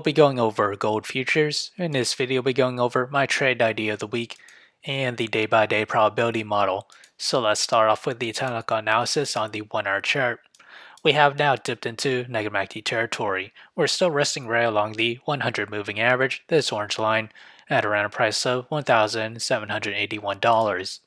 be going over gold futures. In this video, we'll be going over my trade idea of the week and the day-by-day probability model. So let's start off with the technical analysis on the 1-hour chart. We have now dipped into negative MACD territory. We're still resting right along the 100 moving average, this orange line, at around a price of $1,781.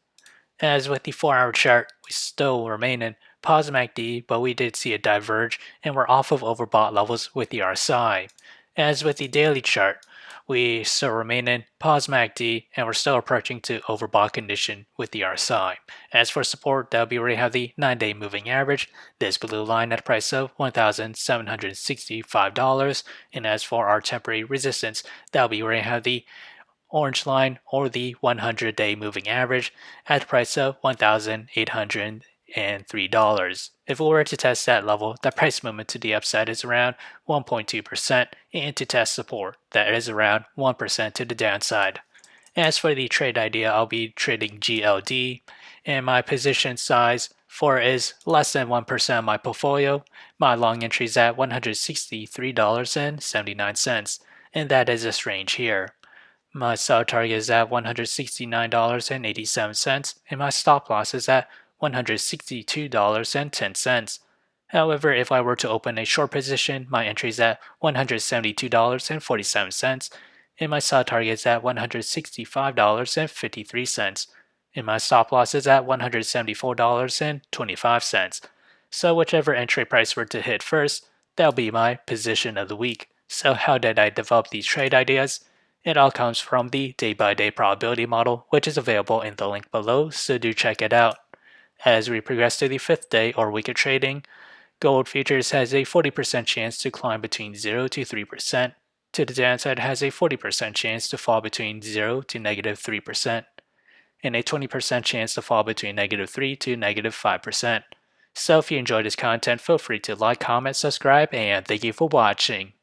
As with the 4-hour chart, we still remain in positive MACD, but we did see it diverge and we're off of overbought levels with the RSI. As with the daily chart, we still remain in positive MACD and we're still approaching to overbought condition with the RSI. As for support, that'll be where we have the 9-day moving average, this blue line at a price of $1,765. And as for our temporary resistance, that'll be where we have the orange line or the 100-day moving average at the price of $1,803. If we were to test that level, the price movement to the upside is around 1.2%, and to test support, that is around 1% to the downside. As for the trade idea, I'll be trading GLD, and my position size for it is less than 1% of my portfolio. My long entry is at $163.79, and that is this range here. My sell target is at $169.87, and my stop loss is at $162.10. However, if I were to open a short position, my entry is at $172.47, and my sell target is at $165.53, and my stop loss is at $174.25. So whichever entry price were to hit first, that'll be my position of the week. So how did I develop these trade ideas? It all comes from the day-by-day probability model, which is available in the link below, so do check it out. As we progress to the 5th day or week of trading, gold futures has a 40% chance to climb between 0 to 3%. To the downside, it has a 40% chance to fall between 0 to negative 3%, and a 20% chance to fall between negative 3 to negative 5%. So if you enjoyed this content, feel free to like, comment, subscribe, and thank you for watching.